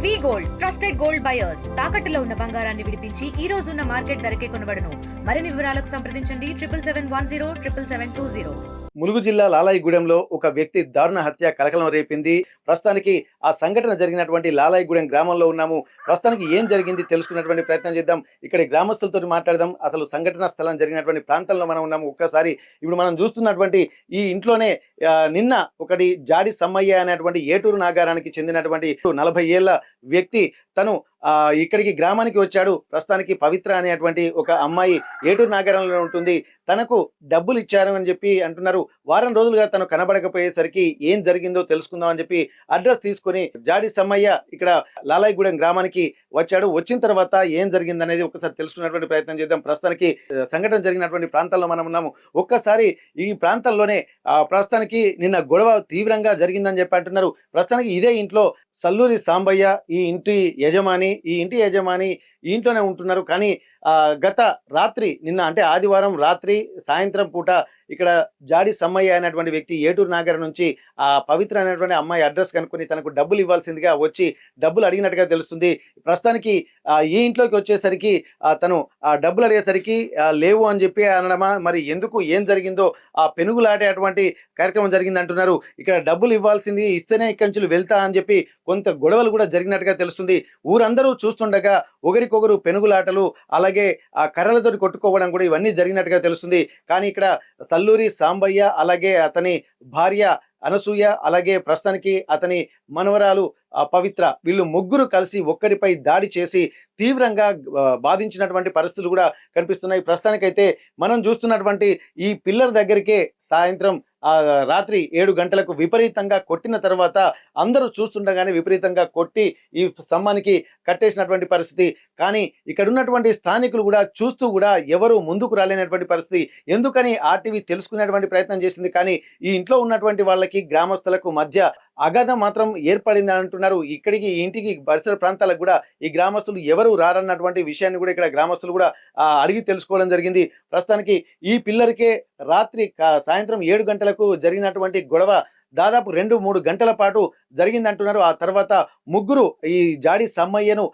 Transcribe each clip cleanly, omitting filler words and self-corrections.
Gold trusted gold buyers తాకట్టులో ఉన్న బంగారాన్ని విడిపించి ఈ రోజు ఉన్న మార్కెట్ ధరకే కొనబడును. మరిన్ని వివరాలకు సంప్రదించండి 7771077720. ములుగు జిల్లా లాలాయిగూడెంలో ఒక వ్యక్తి దారుణ హత్య కలకలం రేపింది. ప్రస్తుతానికి ఆ సంఘటన జరిగినటువంటి లాలాయిగూడెం గ్రామంలో ఉన్నాము. ప్రస్తుతానికి ఏం జరిగింది తెలుసుకున్నటువంటి ప్రయత్నం చేద్దాం. ఇక్కడ గ్రామస్తులతో మాట్లాడదాం. అసలు సంఘటన స్థలం జరిగినటువంటి ప్రాంతంలో మనం ఉన్నాము. ఒక్కసారి ఇప్పుడు మనం చూస్తున్నటువంటి ఈ ఇంట్లోనే నిన్న ఒకటి జాడి సమ్మయ్య అనేటువంటి ఏటూరు నాగారానికి చెందినటువంటి 40 ఏళ్ల వ్యక్తి తను ఇక్కడికి గ్రామానికి వచ్చాడు. ప్రస్తుతానికి పవిత్ర అనేటువంటి ఒక అమ్మాయి ఏటూరు నాగారంలో ఉంటుంది. తనకు డబ్బులు ఇచ్చారు అని చెప్పి అంటున్నారు. వారం రోజులుగా తను కనబడకపోయేసరికి ఏం జరిగిందో తెలుసుకుందాం అని చెప్పి అడ్రస్ తీసుకొని జాడి సమ్మయ్య ఇక్కడ లాలాయిగూడెం గ్రామానికి వచ్చాడు. వచ్చిన తర్వాత ఏం జరిగింది అనేది ఒకసారి తెలుసుకున్నటువంటి ప్రయత్నం చేద్దాం. ప్రస్తుతానికి సంఘటన జరిగినటువంటి ప్రాంతాల్లో మనం ఉన్నాము. ఒక్కసారి ఈ ప్రాంతంలోనే ప్రస్తుతానికి నిన్న గొడవ తీవ్రంగా జరిగిందని చెప్పి అంటున్నారు. ప్రస్తుతానికి ఇదే ఇంట్లో సల్లూరి సాంబయ్య ఈ ఇంటి యజమాని ఈ ఇంట్లోనే ఉంటున్నారు. కానీ గత రాత్రి నిన్న అంటే ఆదివారం రాత్రి సాయంత్రం పూట ఇక్కడ జాడి సమ్మయ్య అనేటువంటి వ్యక్తి ఏటూరు నాగర్ నుంచి ఆ పవిత్ర అనేటువంటి అమ్మాయి అడ్రస్ కనుక్కొని తనకు డబ్బులు ఇవ్వాల్సిందిగా వచ్చి డబ్బులు అడిగినట్టుగా తెలుస్తుంది. ప్రస్తుతానికి ఈ ఇంట్లోకి వచ్చేసరికి తను ఆ డబ్బులు అడిగేసరికి లేవు అని చెప్పి అనడమా మరి ఎందుకు ఏం జరిగిందో ఆ పెనుగులాడేటువంటి కార్యక్రమం జరిగింది అంటున్నారు. ఇక్కడ డబ్బులు ఇవ్వాల్సింది ఇస్తేనే ఇక్కడి నుంచి వెళ్తా అని చెప్పి కొంత గొడవలు కూడా జరిగినట్టుగా తెలుస్తుంది. ఊరందరూ చూస్తుండగా ఒకరికొకరు పెనుగులాటలు అలాగే ఆ కర్రలతోటి కొట్టుకోవడం కూడా ఇవన్నీ జరిగినట్టుగా తెలుస్తుంది. కానీ ఇక్కడ సల్లూరి సాంబయ్య అలాగే అతని భార్య అనసూయ అలాగే ప్రస్తుతానికి అతని మనవరాలు పవిత్ర వీళ్ళు ముగ్గురు కలిసి ఒక్కరిపై దాడి చేసి తీవ్రంగా బాధించినటువంటి పరిస్థితులు కూడా కనిపిస్తున్నాయి. ప్రస్తుతానికైతే మనం చూస్తున్నటువంటి ఈ పిల్లర్ దగ్గరికే సాయంత్రం రాత్రి 7 గంటలకు విపరీతంగా కొట్టిన తర్వాత అందరూ చూస్తుండగానే విపరీతంగా కొట్టి ఈ స్తంభానికి కట్టేసినటువంటి పరిస్థితి. కానీ ఇక్కడ ఉన్నటువంటి స్థానికులు కూడా చూస్తూ కూడా ఎవరు ముందుకు రాలేనటువంటి పరిస్థితి. ఎందుకని ఆర్టీవీ తెలుసుకునేటువంటి ప్రయత్నం చేసింది. కానీ ఈ ఇంట్లో ఉన్నటువంటి వాళ్ళకి గ్రామస్తులకు మధ్య అగాధం మాత్రం ఏర్పడింది అంటున్నారు. ఇక్కడికి ఈ ఇంటికి పరిసర ప్రాంతాలకు కూడా ఈ గ్రామస్తులు ఎవరు రారన్నటువంటి విషయాన్ని కూడా ఇక్కడ గ్రామస్తులు కూడా అడిగి తెలుసుకోవడం జరిగింది. ప్రస్తుతానికి ఈ పిల్లర్కే రాత్రి సాయంత్రం 7 గంటలకు జరిగినటువంటి గొడవ దాదాపు 2-3 గంటల పాటు జరిగింది అంటున్నారు. ఆ తర్వాత ముగ్గురు ఈ జాడి సమ్మయ్యను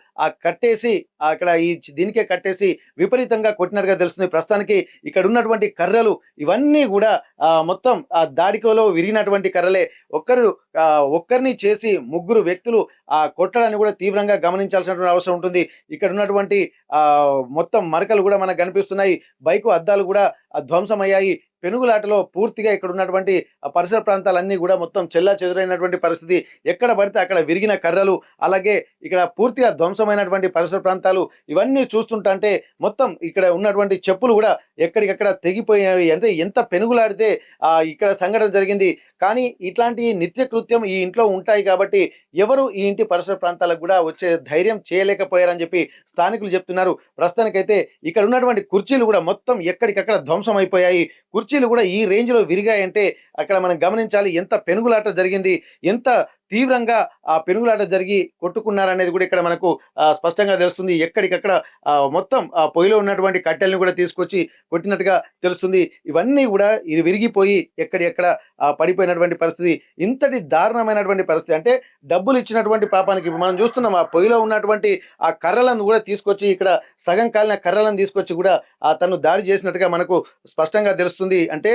కట్టేసి అక్కడ దీనికే కట్టేసి విపరీతంగా కొట్టినట్టుగా తెలుస్తుంది. ప్రస్తుతానికి ఇక్కడ ఉన్నటువంటి కర్రలు ఇవన్నీ కూడా మొత్తం దాడికోలో విరిగినటువంటి కర్రలే. ఒక్కరిని చేసి ముగ్గురు వ్యక్తులు కొట్టడాన్ని కూడా తీవ్రంగా గమనించాల్సినటువంటి అవసరం ఉంటుంది. ఇక్కడ ఉన్నటువంటి మొత్తం మరకలు కూడా మనకు కనిపిస్తున్నాయి. బైకు అద్దాలు కూడా ధ్వంసమయ్యాయి. పెనుగులాటలో పూర్తిగా ఇక్కడ ఉన్నటువంటి పరిసర ప్రాంతాలన్నీ కూడా మొత్తం చెల్లా చెదురైనటువంటి పరిస్థితి. ఎక్కడ పడితే అక్కడ విరిగిన కర్రలు అలాగే ఇక్కడ పూర్తిగా ధ్వంసమైనటువంటి పరిసర ప్రాంతాలు ఇవన్నీ చూస్తుంటే మొత్తం ఇక్కడ ఉన్నటువంటి చెప్పులు కూడా ఎక్కడికక్కడ తెగిపోయాయి. అంటే ఎంత పెనుగులాడితే ఇక్కడ సంఘటన జరిగింది. కానీ ఇట్లాంటి నిత్య కృత్యం ఈ ఇంట్లో ఉంటాయి కాబట్టి ఎవరు ఈ ఇంటి పరిసర ప్రాంతాలకు కూడా వచ్చే ధైర్యం చేయలేకపోయారని చెప్పి స్థానికులు చెప్తున్నారు. ప్రస్తుతానికైతే ఇక్కడ ఉన్నటువంటి కుర్చీలు కూడా మొత్తం ఎక్కడికక్కడ ధ్వంసం అయిపోయాయి. కుర్చీలు కూడా ఈ రేంజ్ లో విరిగాయంటే అక్కడ మనం గమనించాలి ఎంత పెనుగులాట జరిగింది, ఎంత తీవ్రంగా ఆ పెనుగులాట జరిగి కొట్టుకున్నారనేది కూడా ఇక్కడ మనకు స్పష్టంగా తెలుస్తుంది. ఎక్కడికక్కడ మొత్తం పొయ్యిలో ఉన్నటువంటి కట్టెలను కూడా తీసుకొచ్చి కొట్టినట్టుగా తెలుస్తుంది. ఇవన్నీ కూడా ఇది విరిగిపోయి ఎక్కడెక్కడ పడిపోయినటువంటి పరిస్థితి. ఇంతటి దారుణమైనటువంటి పరిస్థితి అంటే డబ్బులు ఇచ్చినటువంటి పాపానికి ఇప్పుడు మనం చూస్తున్నాం ఆ పొయ్యిలో ఉన్నటువంటి ఆ కర్రలను కూడా తీసుకొచ్చి ఇక్కడ సగం కాలిన కర్రలను తీసుకొచ్చి కూడా తను దాడి చేసినట్టుగా మనకు స్పష్టంగా తెలుస్తుంది. అంటే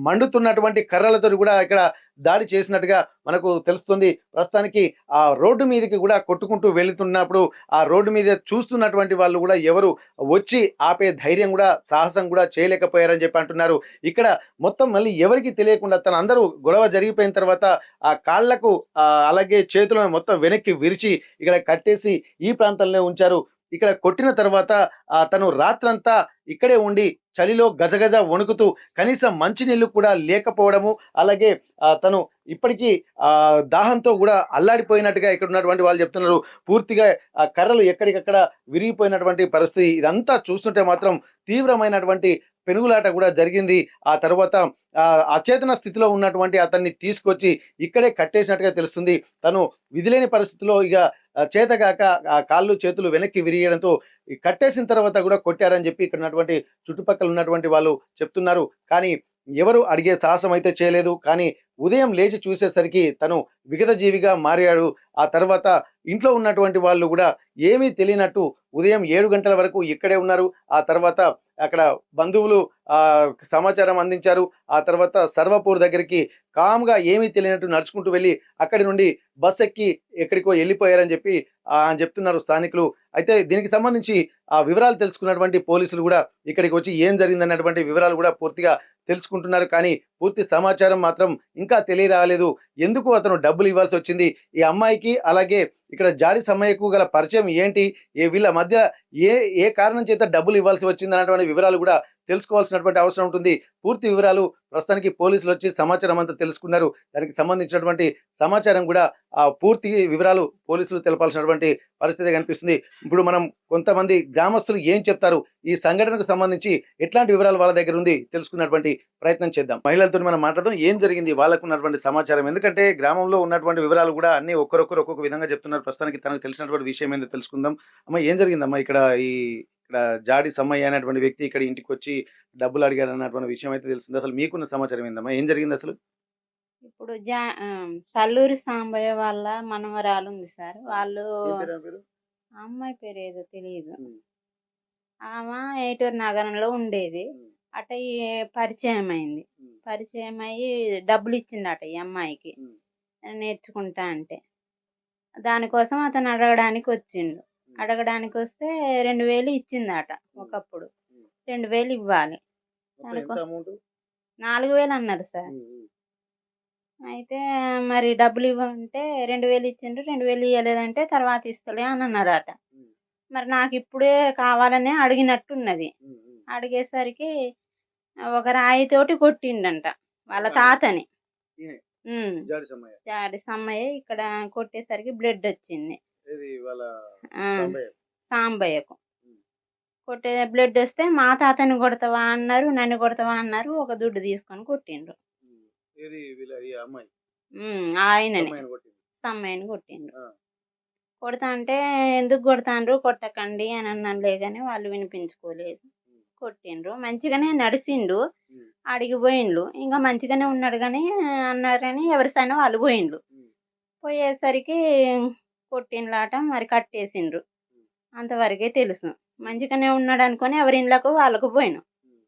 మండుతున్నటువంటి కర్రలతో కూడా ఇక్కడ దాడి చేసినట్టుగా మనకు తెలుస్తుంది. ప్రస్తుతానికి ఆ రోడ్డు మీదకి కూడా కొట్టుకుంటూ వెళుతున్నప్పుడు ఆ రోడ్డు మీద చూస్తున్నటువంటి వాళ్ళు కూడా ఎవరు వచ్చి ఆపే ధైర్యం కూడా సాహసం కూడా చేయలేకపోయారని చెప్పి అంటున్నారు. ఇక్కడ మొత్తం మళ్ళీ ఎవరికి తెలియకుండా తన అందరూ గొడవ జరిగిపోయిన తర్వాత ఆ కాళ్లకు అలాగే చేతులను మొత్తం వెనక్కి విరిచి ఇక్కడ కట్టేసి ఈ ప్రాంతంలో ఉంచారు. ఇక్కడ కొట్టిన తర్వాత తను రాత్రంతా ఇక్కడే ఉండి చలిలో గజగజ వణుకుతూ కనీసం మంచినీళ్ళు కూడా లేకపోవడము అలాగే తను ఇప్పటికీ దాహంతో కూడా అల్లాడిపోయినట్టుగా ఇక్కడ ఉన్నటువంటి వాళ్ళు చెప్తున్నారు. పూర్తిగా కర్రలు ఎక్కడికక్కడ విరిగిపోయినటువంటి పరిస్థితి. ఇదంతా చూస్తుంటే మాత్రం తీవ్రమైనటువంటి పెనుగులాట కూడా జరిగింది. ఆ తర్వాత అచేతన స్థితిలో ఉన్నటువంటి అతన్ని తీసుకొచ్చి ఇక్కడే కట్టేసినట్టుగా తెలుస్తుంది. తను విధిలేని పరిస్థితిలో ఇక చేతగాక కాళ్ళు చేతులు వెనక్కి విరియడంతో కట్టేసిన తర్వాత కూడా కొట్టారని చెప్పి ఇక్కడ ఉన్నటువంటి చుట్టుపక్కల ఉన్నటువంటి వాళ్ళు చెప్తున్నారు. కానీ ఎవరు అడిగే సాహసం అయితే చేయలేదు. కానీ ఉదయం లేచి చూసేసరికి తను విగతజీవిగా మారాడు. ఆ తర్వాత ఇంట్లో ఉన్నటువంటి వాళ్ళు కూడా ఏమీ తెలియనట్టు ఉదయం 7 గంటల వరకు ఇక్కడే ఉన్నారు. ఆ తర్వాత అక్కడ బంధువులు సమాచారం అందించారు. ఆ తర్వాత సర్వపూర్ దగ్గరికి కామ్‌గా ఏమీ తెలియనట్టు నడుచుకుంటూ వెళ్లి అక్కడి నుండి బస్ ఎక్కి ఎక్కడికో ఎళ్ళిపోయారని చెప్పి చెప్తున్నారు స్థానికులు. అయితే దీనికి సంబంధించి ఆ వివరాలు తెలుసుకున్నటువంటి పోలీసులు గూడా ఇక్కడికి వచ్చి ఏం జరిగిందన్నటువంటి వివరాలు గూడా పూర్తిగా తెలుసుకుంటున్నారు. కానీ పూర్తి సమాచారం మాత్రం ఇంకా తెలియరాలేదు. ఎందుకు అతను డబ్బులు ఇవ్వాల్సొచ్చింది? ఈ అమ్మాయికి అలాగే ఇక్కడ జాడి సమ్మయ్యకు గల పరిచయం ఏంటి? వీళ్ళ మధ్య ఏ ఏ కారణం చేత డబ్బులు ఇవ్వాల్సి వచ్చిందన్నటువంటి వివరాలు గూడా తెలుసుకోవాల్సినటువంటి అవసరం ఉంటుంది. పూర్తి వివరాలు ప్రస్తుతానికి పోలీసులొచ్చి సమాచారం అంతా తెలుసుకున్నారు. దానికి సంబంధించినటువంటి సమాచారం గూడా పూర్తి వివరాలు పోలీసులు తెలపాల్సినటువంటి పరిస్థితి కనిపిస్తుంది. ఇప్పుడు మనం కొంతమంది గ్రామస్తులు ఏం చెప్తారు? ఈ సంఘటనకు సంబంధించి ఎట్లాంటి వివరాలు వాళ్ళ దగ్గర ఉంది తెలుసుకున్నటువంటి ప్రయత్నం చేద్దాం. మహిళలతోని మనం మాట్లాడదాం. ఏం జరిగింది? వాళ్ళకున్నటువంటి సమాచారం. ఎందుకంటే గ్రామంలో ఉన్నటువంటి వివరాలు గూడా అన్నీ ఒక్కరొక్కరు ఒక్కొక్క విధంగా చెప్తున్నారు. ప్రస్తుతానికి తనకు తెలిసినటువంటి విషయం ఏందో తెలుసుకుందాం. అమ్మ ఏం జరిగిందమ్మా ఇక్కడ జాడి సమ్మయ్య అనేటువంటి వ్యక్తి ఇక్కడ ఇంటికొచ్చి డబ్బులు అడిగారన్నటువంటి విషయం అయితే తెలిసింది. అసలు మీకున్న సమాచారం ఏందమ్మా? ఏం జరిగిందసలు? ఇప్పుడు సల్లూరి సాంబయ్య వాళ్ళ మనవరాలుంది సార్. వాళ్ళు ఏం పేరు ఆమె పేరు? ఆ అమ్మాయి పేరేదో తెలీదు. హ్మ్. ఆమె ఏటూరు నగరంలో ఉండేది. హ్మ్. అట ఈ పరిచయమైంది. హ్మ్. పరిచయమయ్యి డబ్బులిచ్చిండట ఈ అమ్మాయికి హ్మ్. నేర్చుకుంటా అంటే. దానికోసం అతను అడగడానికొచ్చిండు. హ్మ్. అడగడానికొస్తే 2000 ఇచ్చిందట హ్మ్. ఒకప్పుడు. హ్మ్. 2000 ఇవ్వాలి. మొత్తం దానికో ఎంత అమౌంట్? 4000 అన్నారు సార్. హ్మ్. హ్మ్. అయితే మరి డబ్బులివ్వంటే 2000 ఇచ్చిండ్రు. 2000 ఇయ్యలేదంటే తర్వాత ఇస్తలే అని అన్నారట. హ్మ్. మరి నాకిప్పుడే కావాలనే అడిగినట్టున్నది. హ్మ్. హ్మ్. అడిగేసరికి ఒక రాయితోటి కొట్టిండంట వాళ్ళ ఎవరు? తాతని. ఈయనే హ్మ్. జాడి సమ్మయ్య. జాడి సమ్మయ్య ఇక్కడ కొట్టేసరికి బ్లడొచ్చింది. ఏది వాళ్ళ ఆ! సాంబయ్య. సాంబయ్యకు. హ్మ్. బ్లడొస్తే మా తాతని కొడతావా అన్నారు, నన్ను కొడతావా అన్నారు. ఒక దుడ్డు తీసుకొని కొట్టిండ్రు. హ్మ్. ఏది ఈ అమ్మాయి ఆయనని సమ్మయ్యని కొట్టింది. సమ్మయ్యని కొట్టిండ్రు. ఆ! కొడతాంటే ఎందుకు కొడతాండ్రు? కొట్టకండి అని అన్నానులే గాని వాళ్ళు వినిపించుకోలేదు. హ్మ్. కొట్టిండ్రు. మంచిగానే నడిసిండు. హ్మ్. ఆడికి పోయిండ్లు. ఇంక మంచిగానే ఉన్నాడు గానీ అన్నారని ఎవరి సైన వాళ్ళు పోయిండ్లు. హ్మ్. పోయేసరికి కొట్టిండ్లాట మరి కట్టేసిండ్రు. హ్మ్. అంతవరకే తెలుసు. మంచిగానే ఉన్నాడనుకోని ఎవరి ఇండ్లకు వాళ్ళకు పోయినాం. హ్మ్.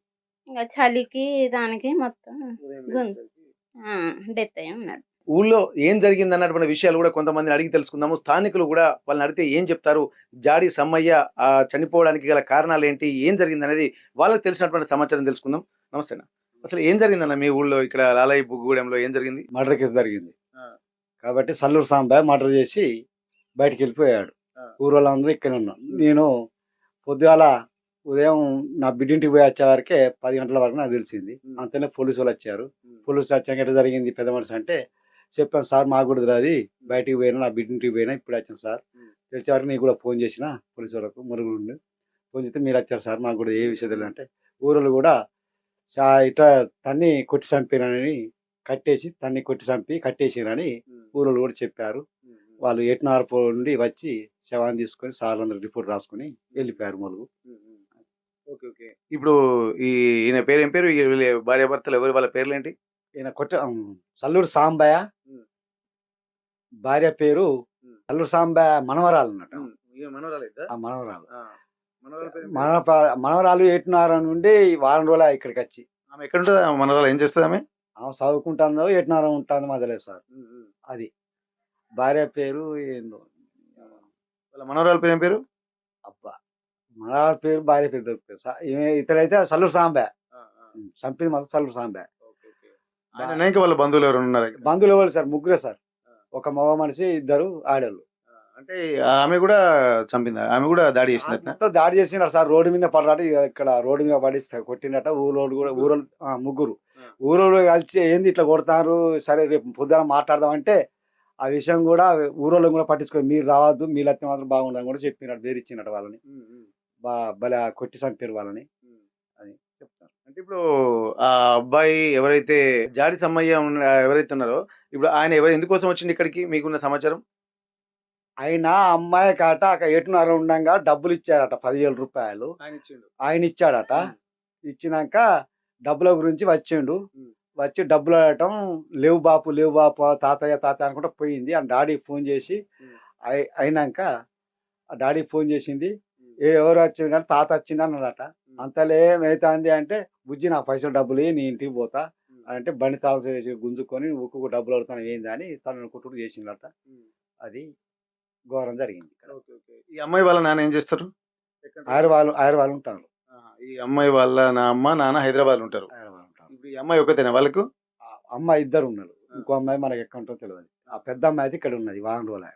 ఇంక చలికి దానికి మొత్తం ఉదయం గుం లేచేసరికి డెత్ అయ్యి ఉన్నాడు. ఊళ్ళో ఏం జరిగిందన్నటువంటి విషయాలు గూడా కొంతమందిని అడిగి తెలుసుకుందాము. స్థానికులు గూడా వాళ్ళని అడిగితే ఏం చెప్తారు? జాడి సమ్మయ్య చనిపోవడానికి గల కారణాలేంటి? ఏం జరిగిందనేది వాళ్ళకి తెలిసినటువంటి సమాచారం తెలుసుకుందాం. నమస్తే అన్న. అసలు ఏం జరిగిందన్న మీ ఊళ్ళో ఇక్కడ లాలాయిగూడెంలో ఏం జరిగింది? మర్డర్ కేసు జరిగింది. ఆ! కాబట్టి సల్లూరు సాంబయ్య మర్డర్ చేసి బయటికెళ్ళిపోయాడు. ఆ! ఊరోళ్ళందరూ ఇక్కడే ఉన్నాం. నేను పొద్దుగాల ఉదయం నా బిడ్డింటికి పోయి వచ్చేవరకే 10 గంటల వరకు నాకు తెలిసింది. హ్మ్. అంతలో పోలీసోళ్ళొచ్చారు. హ్మ్. పోలీసొచ్చాక ఎట్ట జరిగింది పెద్ద మనిషి అంటే చెప్పాను సార్ మాకు కూడా తెలవది. బయటికి పోయినా నా బిడ్డింటికి పోయినా ఇప్పుడే వచ్చాను సార్. హ్మ్. తెలిసేవరకు నీకు కూడా ఫోన్ చేసిన పోలీసోళ్ళకు మురుగురు నుండి. ఫోన్ చేస్తే మీరొచ్చారు సార్ మాకు కూడా ఏ విషయం తెలీదు అంటే ఊరోళ్ళు కూడా ఇట్లా తన్ని కొట్టి చంపినారని తన్ని కొట్టి చంపి కట్టేసిరని హ్మ్. ఊరోళ్ళు కూడా చెప్పారు. హ్మ్. హ్మ్. వాళ్ళు ఏటునారపు నుండి వచ్చి శవాన్ని తీసుకొని సార్లందరూ రిపోర్ట్ రాసుకొని వెళ్ళిపోయారు ములుగు. హ్మ్. హ్మ్. ఓకే. ఓకే. ఇప్పుడు ఈయన పేరేం పేరు? వీళ్ళ భార్యాభర్తలు ఎవరు? వాళ్ళ పేర్లేంటి? ఈయన సల్లూరు సాంబయ్య హ్మ్. భార్య పేరు హ్మ్. సల్లూరు సాంబయ్య మనవరాలన్నట. హ్మ్. ఈమె మనవరాలైద్దా? ఆ మనవరాలు ఆ! మనవరాల పేరేం మన పేరు? మనవరాలు ఏటునార నుండి వారం రోజులు ఇక్కడికి వచ్చి ఆమె ఎక్కడుంటది? ఆమె మనవరాలు ఏం చేస్తదామె? ఆమె చదువుకుంటుందో ఏటునార ఉంటుందో మొదలేదు సార్. హ్మ్. హ్మ్. అది భార్య పేరు ఏందో వాళ్ళ మనవరాల పేరేం పేరు? అబ్బా మనవరాల పేరు భార్య పేరు దొరుకుతుంది సార్. ఇతడైతే సల్లూరు సాంబయ్య. ఆ! ఆ! చంపింది మాత్రం సల్లూరు సాంబయ్య. ఓకే. ఓకే. ఆయననా ఇంకా వాళ్ళ బంధువులు ఎవరైనా ఉన్నారా ఇక్కడ? బంధువులు ఎవరు సార్? ముగ్గురే సార్. ఆ! ఒక మగ మనిషి, ఇద్దరు ఆడోళ్ళు. ఆ! అంటే ఆమె గూడా చంపిందా? ఆమె గూడా దాడి చేసిందటనా? మొత్తం దాడి చేసినారు సార్. రోడ్డు మీద పడ్డాడు. ఇక్కడ రోడ్డు మీద పడి కొట్టినట్ట ఊరోళ్ళు కూడా ఊరోళ్ళు ముగ్గురు ఆ! ఊరోళ్ళు కలిసి ఏంది ఇట్లా కొడతారు, సరే రేపు పొద్దున మాట్లాడదాం అంటే ఆ విషయం కూడా ఊరోళ్ళని కూడా పట్టించుకొని మీరు రావద్దు, మీ లత్తి మాత్రం బాగుండని కూడా చెప్పినట్టు బెదిరించినట్టు వాళ్ళని. హ్మ్. హ్మ్. భలే కొట్టి చంపారు వాళ్ళని హ్మ్. అని చెప్తారు. అంటే ఇప్పుడు ఆ అబ్బాయి ఎవరైతే జాడి సమ్మయ్య ఎవరైతే ఉన్నారో, ఇప్పుడు ఆయన ఎందుకోసం వచ్చిండు ఇక్కడికి మీకున్న సమాచారం? ఆయన అమ్మాయి కాట ఏటున్నర ఉండంగా డబ్బులు ఇచ్చారట 10,000 రూపాయలు ఆయన ఇచ్చిండు. ఆయన ఇచ్చాడట. హ్మ్. ఇచ్చినాక డబ్బుల గురించి వచ్చిండు. హ్మ్. వచ్చి డబ్బులు అడగటం, లేవు బాపు తాతయ్య తాతయ్య అనుకుంటా పోయింది. ఆ డాడీకి ఫోన్ చేసి అయినాక ఆ డాడీకి ఫోన్ చేసింది. ఎవరు వచ్చింది అంటే తాత వచ్చింది అన్నాడట. అంతలో ఏమైతుంది అంటే బుజ్జి నా పైసలు డబ్బులు నీ ఇంటికి పోతా అంటే బండి తాళం చేసి గుంజుకొని ఒక్కొక్క డబ్బులు అడుగుతాను ఏంది అని తనను కుట్టుడు చేసిందట. అది ఘోరం జరిగింది. ఈ అమ్మాయి వాళ్ళ నాన్న ఏం చేస్తారు? ఆరు వాళ్ళు ఉంటారు. ఈ అమ్మాయి వాళ్ళ అమ్మ నాన్న హైదరాబాద్ ఉంటారు. ఇప్పుడు ఈ అమ్మాయి ఒకతేనా వాళ్ళకు? అమ్మాయి ఇద్దరు ఉన్నారు. ఇంకో అమ్మాయి మనకి ఎక్కడ ఉంటుందో తెలియదు. ఆ పెద్ద అమ్మాయి అయితే ఇక్కడ ఉన్నది వారం రోజులు.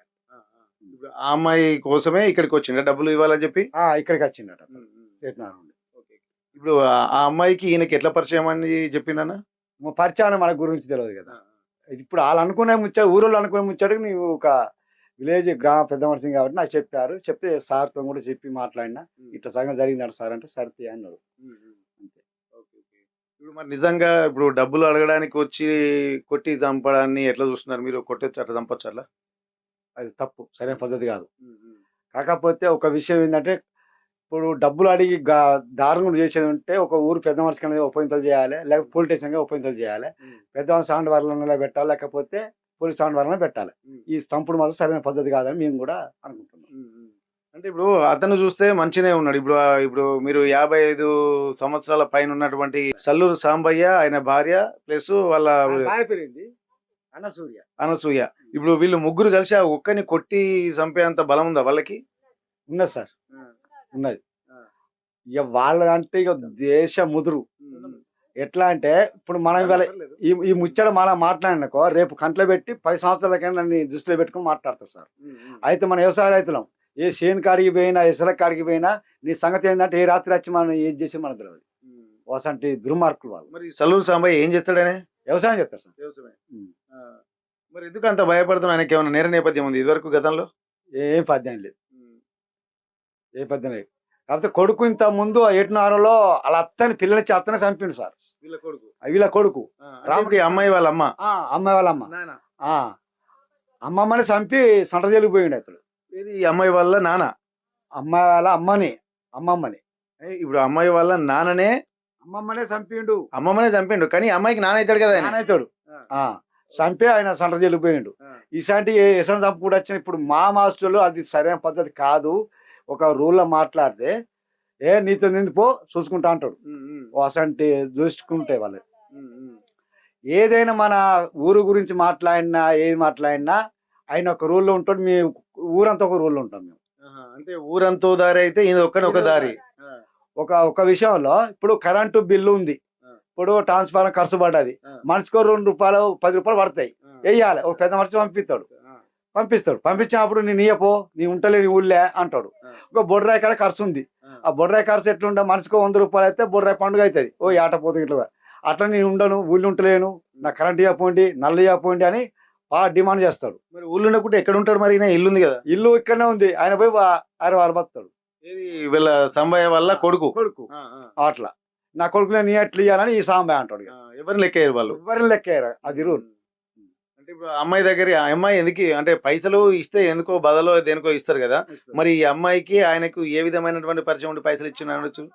ఇప్పుడు ఆ అమ్మాయి కోసమే ఇక్కడికి వచ్చిండ డబ్బులు ఇవ్వాలని చెప్పి ఇక్కడికి వచ్చిందట. ఇప్పుడు ఆ అమ్మాయికి ఈయనకి ఎట్లా పరిచయం అని చెప్పిందన్న? పరిచయం మన గురించి తెలియదు కదా. ఇప్పుడు వాళ్ళు అనుకునే ముచ్చాడు, ఊరోళ్ళు అనుకునే ముచ్చాడు. నీవు ఒక విలేజ్ గ్రామ పెద్ద మనిషి కాబట్టి నాకు చెప్పారు. చెప్తే సార్తో కూడా చెప్పి మాట్లాడినా ఇట్లా సంగతి జరిగిందంట సార్ అంటే సరితే అన్నాడు. అంతే. ఇప్పుడు మరి నిజంగా ఇప్పుడు డబ్బులు అడగడానికి వచ్చి కొట్టి చంపడాన్ని ఎట్లా చూస్తున్నారు మీరు? కొట్టొచ్చు అట్లా చంపొచ్చు అట్లా? అది తప్పు, సరైన పద్ధతి కాదు. కాకపోతే ఒక విషయం ఏంటంటే ఇప్పుడు డబ్బులు అడిగి దారుణం చేసేది ఉంటే ఒక ఊరు పెద్ద మనిషికి అనేది ఉపయోగింతలు చేయాలి, లేకపోతే పోలీస్ స్టేషన్గా ఉపయోగింతలు చేయాలి. పెద్ద మనిషి సాండ్ వరలో పెట్టాలి, లేకపోతే పోలీస్ సాండ్ వరలో పెట్టాలి. ఈ చంపుడు మాత్రం సరైన పద్ధతి కాదని మేము కూడా అనుకుంటున్నాం. అంటే ఇప్పుడు అతను చూస్తే మంచినే ఉన్నాడు. ఇప్పుడు మీరు 55 సంవత్సరాల పైన ఉన్నటువంటి సల్లూరు సాంబయ్య, ఆయన భార్య ప్లస్ వాళ్ళ అనసూయ. ఇప్పుడు వీళ్ళు ముగ్గురు కలిసి ఆ ఒక్కని కొట్టి చంపేంత బలం ఉందా వాళ్ళకి? ఉన్నది సార్, ఉన్నది. ఇక వాళ్ళంటే ఇక దేశ ముదురు. ఎట్లా అంటే ఇప్పుడు మనం ఇవాళ ఈ ముచ్చట మనం మాట్లాడినకో రేపు కంట్లో పెట్టి 10 సంవత్సరాలకైనా నన్ను దృష్టిలో పెట్టుకుని మాట్లాడతారు సార్. అయితే మన వ్యవసాయ రైతులం ఏ చేను కాడికి పోయినా ఎసల కాడికి పోయినా నీ సంగతి ఏంటంటే ఏ రాత్రి వచ్చి మనం ఏం చేసి మనకు తెలియదు. వాసంటి దుర్మార్గులు వాళ్ళు. మరి సల్లూరు సాంబయ్య ఏం చేస్తాడనే? వ్యవసాయం చేస్తారు సార్. మరి ఎందుకు అంత భయపడుతున్నా? ఆయనకి ఏమైనా నేర నేపథ్యం ఉంది ఇదివరకు గతంలో? ఏం పద్యం లేదు, ఏ పద్యం లేదు. కాకపోతే కొడుకు ఇంత ముందు 7-6లో వాళ్ళ అత్తని పిల్లనిచ్చి అత్తనే చంపిండు సార్. వీళ్ళ కొడుకు రాముడి అమ్మాయి వాళ్ళ అమ్మ, అమ్మాయి వాళ్ళ అమ్మ, అమ్మమ్మని చంపి సంట జైలుకి పోయిండు అతడు. ఈ అమ్మాయి వాళ్ళ నాన్న అమ్మాయి వాళ్ళ అమ్మమ్మని ఇప్పుడు అమ్మాయి వాళ్ళ నాన్ననే అమ్మమ్మనే చంపిండు. అమ్మమ్మనే చంపిండు కానీ అమ్మాయికి నాన్న అవుతాడు కదా. నాన్న అవుతాడు. చంపి ఆయన సంట జైలుకి పోయిండు. ఇలాంటి ఎసన చంపుడు వచ్చిన ఇప్పుడు మా మాస్టర్లు అది సరైన పద్ధతి కాదు. ఒక రూల్లో మాట్లాడితే నీతో నిండిపో చూసుకుంటా అంటాడు. అసంటి చూసుకుంటే వాళ్ళు ఏదైనా మన ఊరు గురించి మాట్లాడినా ఏది మాట్లాడినా ఆయన ఒక రూల్లో ఉంటాడు. మీ ఊరంతా ఒక రూల్లో ఉంటాం మేము. అంటే ఊరంతా దారి అయితే ఈయన ఒక దారి. ఒక విషయంలో ఇప్పుడు కరెంటు బిల్లు ఉంది. ఇప్పుడు ట్రాన్స్ఫార్మర్ ఖర్చు పడ్డది. మనిషికో 2 రూపాయలు 10 రూపాయలు పడతాయి, వెయ్యాలి. ఒక పెద్ద మనిషి పంపిస్తాడు. పంపించినప్పుడు నేను ఇయ్యపో, నీ ఉంటలేని ఊళ్ళే అంటాడు. ఒక బొడ్రాయి కాడ ఖర్చు ఉంది. ఆ బొడ్రాయి ఖర్చు ఎట్లుంటే మనిషికో 100 రూపాయలు అయితే బొడ్రాయి పండుగ అవుతుంది. ఏట పోతుంది ఇట్లా. అట్లా నేను ఉండను, ఊళ్ళు ఉంటలేను, నా కరెంట్ ఇవ్వపోండి, నల్లు ఇవ్వపోండి అని బాగా డిమాండ్ చేస్తాడు. మరి ఊళ్ళు ఉండకుంటే ఎక్కడ ఉంటాడు? మరి ఇల్లు ఉంది కదా. ఇల్లు ఇక్కడనే ఉంది. ఆయన పోయి 6 బతాడు. వీళ్ళ సాంబయ్య వల్ల కొడుకు అట్లా నా కొడుకునే నీ ఎట్లు ఇవ్వాలని ఈ సాంబయ్య అంటాడు. ఎవరిని లెక్కయ్యారు వాళ్ళు? ఎవరిని లెక్కయ్యారు, అది రూల్. అంటే ఇప్పుడు అమ్మాయి దగ్గర ఆ అమ్మాయి ఎందుకు అంటే పైసలు ఇస్తే ఎందుకో బదలో దేనికో ఇస్తారు కదా. మరి ఈ అమ్మాయికి ఆయనకు ఏ విధమైనటువంటి పరిచయం ఉండి పైసలు ఇచ్చిన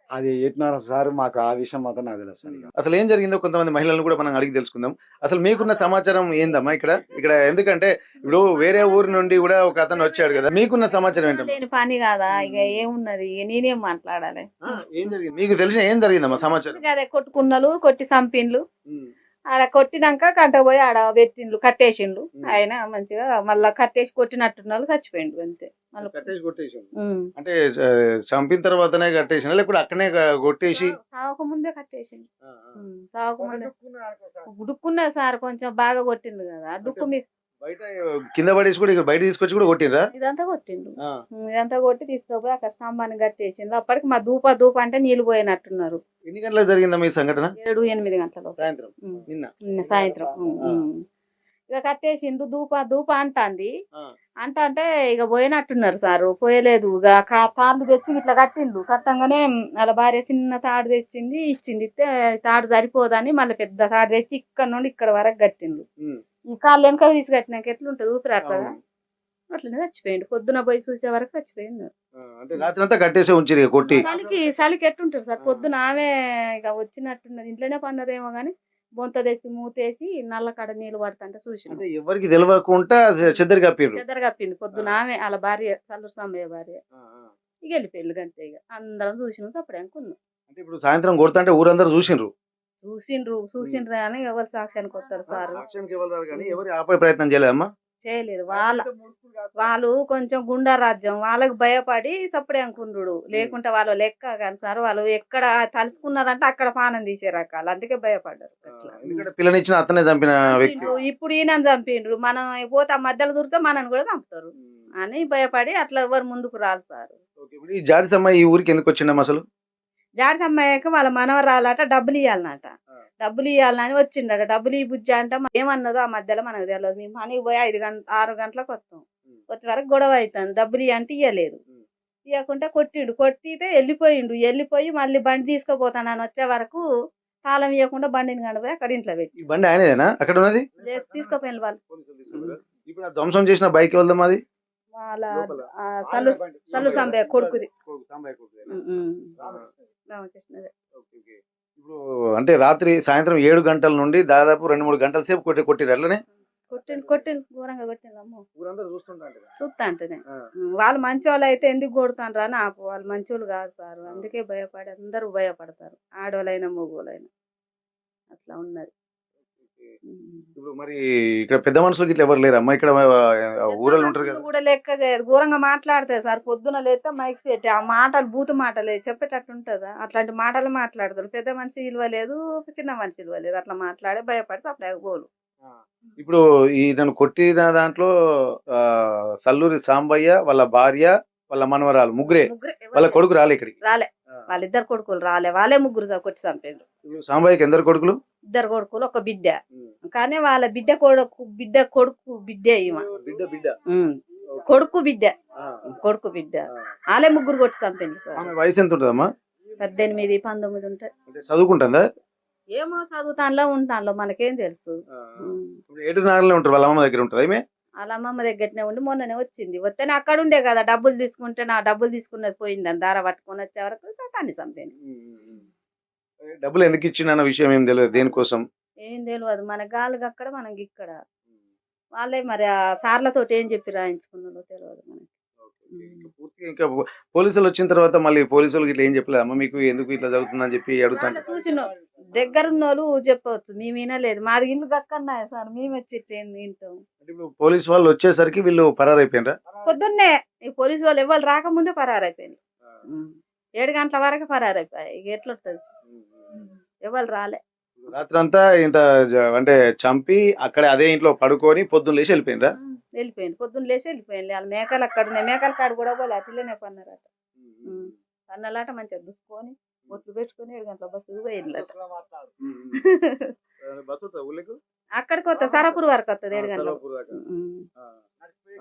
అది ఎట్టినారు సార్, మాకు ఆ విషయం మాత్రం నాకు తెలుసు. అసలు ఏం జరిగిందో కొంతమంది మహిళలను కూడా మనం అడిగి తెలుసుకుందాం. అసలు మీకున్న సమాచారం ఏందమ్మా ఇక్కడ ఎందుకంటే ఇప్పుడు వేరే ఊరు నుండి కూడా ఒక అతను వచ్చాడు కదా, మీకున్న సమాచారం ఏంటమ్మా? పని కాదా ఇక ఏమున్నది, నేనేం మాట్లాడాలి? ఏం జరిగింది మీకు తెలిసిన ఏం జరిగిందమ్మా సమాచారం? అదే కొట్టుకున్నలు, కొట్టి చంపిండ్లు. ఆడ కొట్టినాక కంట పోయి ఆడ పెట్టిండ్లు, కట్టేసిండ్లు. ఆయన మంచిగా మళ్ళా కట్టేసి కొట్టినట్టున్నారు, చచ్చిపోయిండు అంతే. అంటే చంపిన తర్వాతనే కట్టేసిన లేకపోతే అక్కడనే కొట్టేసి సావక ముందే కట్టేసిండు. సావక ముందే డుక్కున్నది సార్, కొంచెం బాగా కొట్టిండు కదా డుక్కు. మీకు బయట కింద పడేసి కూడా బయట తీసుకొచ్చి కూడా కొట్టిండ్రా? ఇదంతా కొట్టిండు. ఇదంతా కొట్టి తీసుకుపోయి అక్కడ స్తంభాన్ని కట్టేసిండు. అప్పటికి మా దూప అంటే నీళ్లు పోయినట్టున్నారు. ఎన్ని గంటలకు జరిగిందమ్మా ఈ సంఘటన? 7-8 గంటల నిన్న సాయంత్రం. ఇక కట్టేసిండు. దూప అంటాంది. అంటే ఇక పోయినట్టున్నారు సార్. పోయలేదు. ఇక తాళ్ళు తెచ్చి ఇట్లా కట్టిండు. కట్టంగానే వాళ్ళ భార్య చిన్న తాడు తెచ్చింది, ఇచ్చింది. ఇస్తే తాడు సరిపోదని మళ్ళీ పెద్ద తాడు తెచ్చి ఇక్కడ నుండి ఇక్కడ వరకు కట్టిండు. ఈ కాళ్ళు వెనక తీసి కట్టినాక ఎట్లుంటది, ఊపిరాడుతుందా? అట్లనే చచ్చిపోయిండు. పొద్దున పోయి చూసే వరకు చచ్చిపోయిండు. రాత్రి అంతా కట్టేసే ఉంచి కొట్టి చలికి ఎట్టుంటారు సార్? పొద్దున ఆమె ఇక వచ్చినట్టున్నది, ఇంట్లోనే పన్నారేమో గానీ బొంత తెచ్చి మూతేసి నల్ల కాడ నీళ్ళు పడుతుంటే చూసిన అంటే ఎవరికి తెలియకుండా చెద్దరు కప్పిర్రు. చెద్దరు కప్పింది పొద్దున ఆమె వాళ్ళ భార్య సల్లూరు సాంబయ్య భార్య ఇక వెళ్ళిపోయింది అంతే. ఇక అందరం చూసినాం అప్పుడే అనుకున్నాం. అంటే ఇప్పుడు సాయంత్రం కొడుతుంటే ఊరందరూ చూసిండ్రు చూసిండ్రు అని ఎవరు సాక్ష్యానికి వస్తారు సార్. యాక్షన్కి ఎవరు రారు కానీ ఎవరు ఆపే ప్రయత్నం చేయలేదమ్మా. చేయలేదు. వాళ్ళు కొంచెం గుండా రాజ్యం, వాళ్ళకి భయపడి సప్పుడే అనుకుండ్రు. లేకుంటే వాళ్ళు లెక్క కానీ సార్ వాళ్ళు ఎక్కడ తలుసుకున్నారంటే అక్కడ పానం తీసే రకాలు, అందుకే భయపడ్డారు. అట్లా. ఎందుకంటే పిల్లనిచ్చిన అతనే చంపిన వ్యక్తి. చంపిండ్రు. ఇప్పుడు ఈయన చంపిండ్రు, మనం పోతే ఆ మధ్యలో దూరితే మనని కూడా చంపుతారు అని భయపడి అట్లా ఎవరు ముందుకు రాదు సార్. ఓకే, ఇప్పుడు ఈ జాడి సమ్మాయి ఈ ఊరికి ఎందుకు వచ్చిండమ్మా అసలు? జాడి సమ్మాయక వాళ్ళ మనవరాలట డబ్బులు ఇవ్వాలన్నట. డబ్బులు ఇవ్వాలని వచ్చిండట. డబ్బులు ఈ బుజ్జి అంటే ఏమన్నదో ఆ మధ్యలో మనకు తెలియదు. మేము పనికి పోయి 6 గంటలకు వస్తాం. వచ్చే వరకు గొడవ అవుతుంది. డబ్బులు అంటే ఇవ్వలేదు. ఇవ్వకుంటే కొట్టితే వెళ్ళిపోయి మళ్ళీ బండి తీసుకుపోతానని వచ్చే వరకు తాళం ఇవ్వకుండా బండిని కనిపోయి అక్కడ ఇంట్లో పెట్టి ఈ బండి ఆయనదేనా అక్కడ ఉన్నది? తీసుకుపోయిన వాళ్ళు. ఇప్పుడు ఆ ధ్వంసం చేసిన బైక్ వెళ్దాం అది వాళ్ళ సల్లూరు సాంబయ్య కొడుకుది. రామకృష్ణదే. ఇప్పుడు అంటే రాత్రి సాయంత్రం 7 గంటల నుండి దాదాపు 2-3 గంటల సేపు కొట్టిరు అట్లనే. కొట్టిండు ఘోరంగా కొట్టిండు. అమ్మో చూస్తా అంటేనే ఆ. వాళ్ళు మంచి వాళ్ళు అయితే ఎందుకు కొడుతాను రా నాకు, వాళ్ళు మంచి వాళ్ళు కాదు సార్. అందుకే భయపడి అందరూ భయపడతారు, ఆడవాళ్ళైనా మగవాళ్ళైనా. అట్లా ఉన్నది. ఇప్పుడు మరి ఇక్కడ పెద్ద మనుషులకి ఇట్లా ఎవరు లేరు అమ్మా ఇక్కడ ఊరలు ఉంటారు కదా? కూడా లెక్క చేయరు, ఘోరంగా మాట్లాడతాయి సార్. పొద్దున లేస్తే మైక్ పెట్టి ఆ మాటలు బూతు మాటలే చెప్పేటట్టు ఉంటుందా? అట్లాంటి మాటలు మాట్లాడతారు. పెద్ద మనిషి విలువ లేదు, చిన్న మనిషి విలువ లేదు. అట్లా మాట్లాడే భయపడి అప్పుడే గోలు. ఇప్పుడు ఈ నన్ను కొట్టిన దాంట్లో సల్లూరి సాంబయ్య వాళ్ళ భార్య వాళ్ళ మనవరాలు ముగ్గురే, వాళ్ళ కొడుకు రాలే ఇక్కడికి? రాలే. వాళ్ళిద్దరు కొడుకులు రాలే, వాళ్ళే ముగ్గురు కొట్టి చంపారు. ఇప్పుడు సాంబయ్యకి ఎందరు కొడుకులు? 2 కొడుకులు, ఒక బిడ్డ. కానీ వాళ్ళ బిడ్డ కొడుకు బిడ్డే ఈమె. కొడుకు బిడ్డ వాళ్ళే ముగ్గురు కొట్టి చంపారు సార్. ఆమె వయసు ఎంత ఉంటుందమ్మా? 18, 19 ఉంటాయి. చదువుకుంటుందా? ఏమో చదువుతానులో ఉంటానులో మనకేం తెలుసు. ఏటునాగలో ఉంటారు, వాళ్ళ అమ్మ దగ్గర ఉంటుంది ఆమె. వాళ్ళ అమ్మమ్మ దగ్గరనే ఉండి మొన్ననే వచ్చింది. వస్తేనే అక్కడ ఉండే కదా, డబ్బులు తీసుకుంటే నా డబ్బులు తీసుకున్నది పోయిందని దార పట్టుకొని వచ్చే వరకు దాన్ని చంపాను. డబ్బులు ఎందుకు ఇచ్చిందన్న విషయం ఏం తెలియదు, దేనికోసం ఏం తెలియదు. మన గాలికి అక్కడ మనకి ఇక్కడ. వాళ్ళే మరి ఆ సార్లతో ఏం చెప్పి రాయించుకున్నారో తెలియదు మనకి. పూర్తిగా ఇంకా పోలీసులు వచ్చిన తర్వాత మళ్ళీ పోలీసులు ఇట్లా ఏం చెప్పలేదు అమ్మ మీకు ఎందుకు ఇట్లా జరుగుతుందని చెప్పి అడుగుతాను. చూసిన దగ్గరున్న వాళ్ళు చెప్పవచ్చు, మేము వినలేదు. మాది ఇల్లు దక్కన్నాయి సార్, మేము వచ్చి వింటాం. ఇప్పుడు పోలీసు వాళ్ళు వచ్చేసరికి వీళ్ళు పరారైపోయినరా? పొద్దున్నే ఈ పోలీసు వాళ్ళు ఎవరు రాకముందే పరారైపోయింది. 7 గంటల వరకు పరారైపోయాయి. ఇక ఎట్లుంటది, ఎవరు రాలే. రాత్రి అంతా ఇంత అంటే చంపి అక్కడ అదే ఇంట్లో పడుకొని పొద్దున్న లేచి వెళ్ళిపోయినరా? వెళ్ళిపోయింది. పొద్దున్న లేచి వెళ్ళిపోయింది. వాళ్ళ మేకలు అక్కడ ఉన్నాయి. మేకల కాడు కూడా పోలే, అట్లనే పన్నారట. పన్నలాట మంచిగా దుసుకొని బొట్లు పెట్టుకొని 7 గంటల బస్సు పోయిందట. అక్కడికి వస్తా సరపూర్ వరకు వస్తుంది 7 గంటలకు.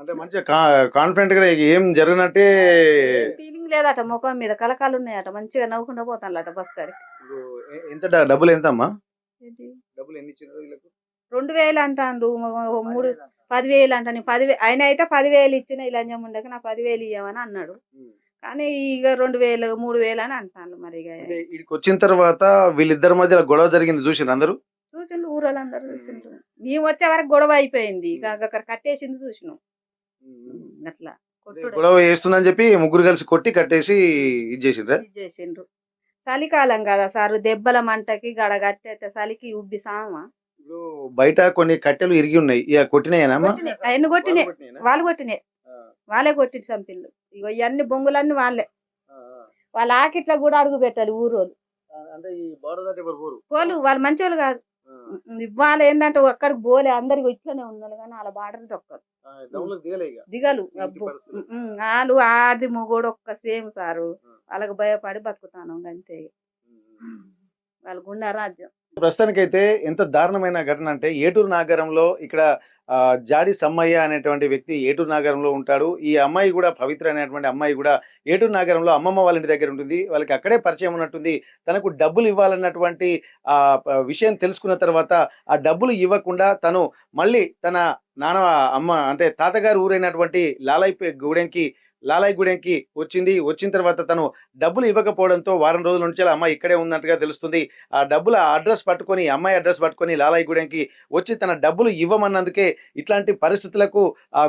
అంటే మంచిగా కాన్ఫిడెంట్ గా ఏం జరిగినట్టే ఫీలింగ్ లేదట, ముఖం మీద కలకాలు ఉన్నాయట. మంచిగా నవ్వుకుండా పోతానట బస్ కాడికి. ఎంత డబ్బులు ఎంత అమ్మా? డబ్బులు ఎన్ని ఇచ్చారు? 2000 అంటాను, 10,000 అంటాను. 10,000 ఆయన అయితే 10,000 ఇచ్చిన ఈ లంచం ఉండక నా 10,000 ఇవ్వమని అన్నాడు. కానీ ఇక 2,000, 3,000 అని అంటాను. మరి ఇక్కడికి వచ్చిన తర్వాత వీళ్ళిద్దరి మధ్య గొడవ జరిగింది చూసిండ్రు అందరూ? చూసిండ్రు, ఊరోళ్ళందరూ చూసిండ్రు. మేము వచ్చే వరకు గొడవ అయిపోయింది. ఇక అక్కడ కట్టేసింది చూసినాం. అట్లా గొడవ చేస్తుందని చెప్పి ముగ్గురు కలిసి కొట్టి కట్టేసి చేసిండ్రు. చలికాలం కదా సార్, దెబ్బల మంటకి గడ కట్టేస్తే చలికి ఉబ్బి సామా. బయట కొన్ని కట్టెలు ఇరిగి ఉన్నాయి, ఇక కొట్టినాయేనా? అవన్నీ కొట్టినాయి, వాళ్ళు కొట్టినాయి. వాళ్ళే కొట్టి చంపిల్లు. ఇగో ఇవన్నీ బొంగులన్నీ వాళ్ళే. వాళ్ళ ఆకిట్లా కూడా అడుగు పెట్టాలి ఊరోళ్ళు. పోలు వాళ్ళు మంచి వాళ్ళు కాదు. ఇవాళ ఏంటంటే అక్కడికి పోలే, అందరికి ఇట్లనే ఉన్నారు. కానీ వాళ్ళ బార్డర్ తొక్కరు, దిగలు. వాళ్ళు ఆడి మొగోడు ఒక్క సేమ్ సారు. వాళ్ళకి భయపడి బతుకుతాను అంతే. వాళ్ళ గుండా రాజ్యం. ప్రస్తుతానికైతే ఎంత దారుణమైన ఘటన అంటే ఏటూరు నాగరంలో ఇక్కడ జాడి సమ్మయ్య అనేటువంటి వ్యక్తి ఏటూరు నాగరంలో ఉంటాడు. ఈ అమ్మాయి కూడా పవిత్ర అనేటువంటి అమ్మాయి కూడా ఏటూరు నాగరంలో అమ్మమ్మ వాళ్ళ ఇంటి దగ్గర ఉంటుంది. వాళ్ళకి అక్కడే పరిచయం ఉన్నట్టుంది. తనకు డబ్బులు ఇవ్వాలన్నటువంటి విషయం తెలుసుకున్న తర్వాత ఆ డబ్బులు ఇవ్వకుండా తను మళ్ళీ తన నాన్న అమ్మ అంటే తాతగారు ఊరైనటువంటి లాలయ్య గూడెంకి లాలాయిగూడెంకి వచ్చిన తర్వాత తను డబ్బులు ఇవ్వకపోవడంతో వారం రోజుల నుంచి అమ్మాయి ఇక్కడే ఉన్నట్టుగా తెలుస్తుంది. ఆ డబ్బుల అడ్రస్ పట్టుకొని అమ్మాయి అడ్రస్ పట్టుకొని లాలాయిగూడెంకి వచ్చి తన డబ్బులు ఇవ్వమన్నందుకే ఇట్లాంటి పరిస్థితులకు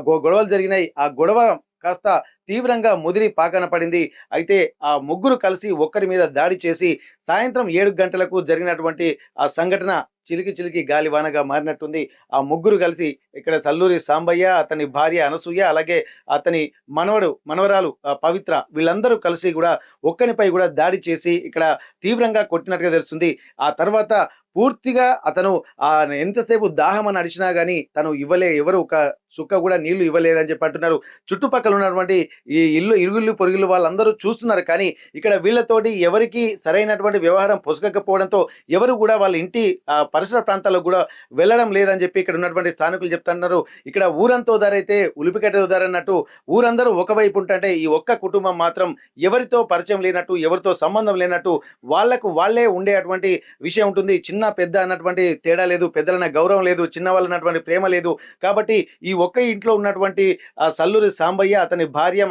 గొడవలు జరిగినాయి. ఆ గొడవ కాస్త తీవ్రంగా ముదిరి పాకన పడింది. అయితే ఆ ముగ్గురు కలిసి ఒక్కరి మీద దాడి చేసి సాయంత్రం 7 గంటలకు జరిగినటువంటి ఆ సంఘటన చిలికి గాలివానగా మారినట్టుంది. ఆ ముగ్గురు కలిసి ఇక్కడ సల్లూరి సాంబయ్య, అతని భార్య అనసూయ, అలాగే అతని మనవరాలు పవిత్ర, వీళ్ళందరూ కలిసి కూడా ఒక్కనిపై కూడా దాడి చేసి ఇక్కడ తీవ్రంగా కొట్టినట్టుగా తెలుస్తుంది. ఆ తర్వాత పూర్తిగా అతను ఎంతసేపు దాహం అని అడిచినా కానీ తను ఎవరు ఒక చుక్క కూడా నీళ్లు ఇవ్వలేదని చెప్పి అంటున్నారు. చుట్టుపక్కల ఉన్నటువంటి ఈ ఇరుగుళ్ళు పొరుగుళ్ళు వాళ్ళందరూ చూస్తున్నారు. కానీ ఇక్కడ వీళ్ళతోటి ఎవరికి సరైనటువంటి వ్యవహారం పొసగకపోవడంతో ఎవరు కూడా వాళ్ళ ఇంటి పరిసర ప్రాంతాల్లో కూడా వెళ్ళడం లేదని చెప్పి ఇక్కడ ఉన్నటువంటి స్థానికులు చెప్తున్నారు. ఇక్కడ ఊరంతా ఉదారైతే ఉలిపికట్ట ఉదారన్నట్టు ఊరందరూ ఒకవైపు ఉంటుంటే ఈ ఒక్క కుటుంబం మాత్రం ఎవరితో పరిచయం లేనట్టు, ఎవరితో సంబంధం లేనట్టు వాళ్ళే ఉండేటువంటి విషయం ఉంటుంది. చిన్న పెద్ద అన్నటువంటి తేడా లేదు, పెద్దలన్న గౌరవం లేదు, చిన్న వాళ్ళన్నటువంటి ప్రేమ లేదు. కాబట్టి ఈ ఒక్క ఇంట్లో ఉన్నటువంటి సల్లూరి సాంబయ్య, అతని భార్య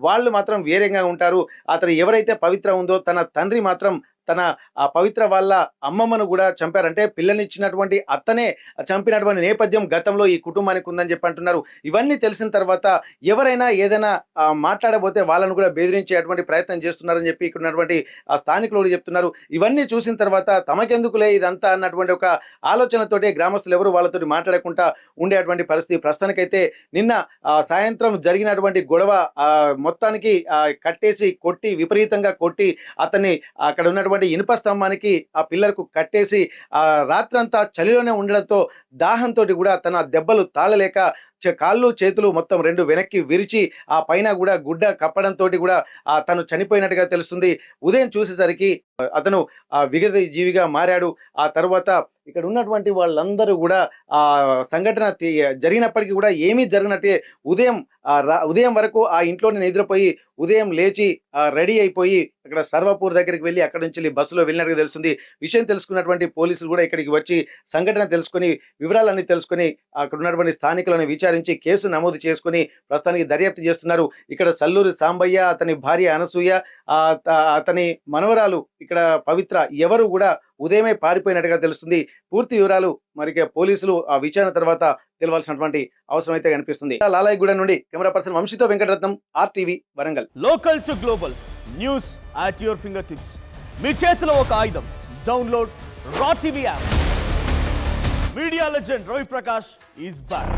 వాళ్ళు మాత్రం వేరేగా ఉంటారు. అతను ఎవరైతే పవిత్ర ఉందో తన తండ్రి మాత్రం తన ఆ పవిత్ర వాళ్ళ అమ్మమ్మను కూడా చంపారంటే పిల్లనిచ్చినటువంటి అత్తనే చంపినటువంటి నేపథ్యం గతంలో ఈ కుటుంబానికి ఉందని చెప్పి అంటున్నారు. ఇవన్నీ తెలిసిన తర్వాత ఎవరైనా ఏదైనా మాట్లాడబోతే వాళ్ళను కూడా బెదిరించేటువంటి ప్రయత్నం చేస్తున్నారని చెప్పి ఇక్కడ ఉన్నటువంటి ఆ స్థానికులు కూడా చెప్తున్నారు. ఇవన్నీ చూసిన తర్వాత తమకెందుకులే ఇదంతా అన్నటువంటి ఒక ఆలోచనతోటే గ్రామస్తులు ఎవరు వాళ్ళతో మాట్లాడకుండా ఉండేటువంటి పరిస్థితి. ప్రస్తుతానికైతే నిన్న సాయంత్రం జరిగినటువంటి గొడవ మొత్తానికి కట్టేసి విపరీతంగా కొట్టి అతన్ని అక్కడ ఉన్నటువంటి ఇనుప స్తంభానికి ఆ పిల్లర్కు కట్టేసి రాత్రంతా చలిలోనే ఉండడంతో దాహంతో కూడా తన దెబ్బలు తాళలేక కాళ్ళు చేతులు మొత్తం 2 వెనక్కి విరిచి ఆ పైన కూడా గుడ్డ కప్పడంతో కూడా తను చనిపోయినట్టుగా తెలుస్తుంది. ఉదయం చూసేసరికి అతను విగత జీవిగా మారాడు. ఆ తర్వాత ఇక్కడ ఉన్నటువంటి వాళ్ళందరూ కూడా ఆ సంఘటన జరిగినప్పటికీ కూడా ఏమీ జరగనట్టే ఉదయం వరకు ఆ ఇంట్లోనే నిద్రపోయి ఉదయం లేచి రెడీ అయిపోయి అక్కడ సర్వపూర్ దగ్గరికి వెళ్ళి అక్కడి నుంచి బస్సులో వెళ్ళినట్టుగా తెలుస్తుంది. విషయం తెలుసుకున్నటువంటి పోలీసులు కూడా ఇక్కడికి వచ్చి సంఘటన తెలుసుకొని వివరాలన్నీ తెలుసుకొని అక్కడ ఉన్నటువంటి స్థానికులను విచారించి కేసు నమోదు చేసుకుని ప్రస్తుతానికి దర్యాప్తు చేస్తున్నారు. ఇక్కడ సల్లూరి సాంబయ్య, అతని భార్య అనసూయ, అతని మనవరాలు ఇక్కడ పవిత్ర ఎవరు కూడా ఉదయమే పారిపోయినట్టుగా తెలుస్తుంది. పూర్తి వివరాలు మరి పోలీసులు ఆ విచారణ తర్వాత తెలవాల్సినటువంటి అవసరం అయితే కనిపిస్తుంది. లాలాయిగూడెం నుండి కెమెరా పర్సన్ వంశీతో Venkataratnam, RTV Warangal. Local to global news at your finger tips. మీ చేతిలో ఒక ఆయుధం. Download raw TV app. Media legend Ravi Prakash is back.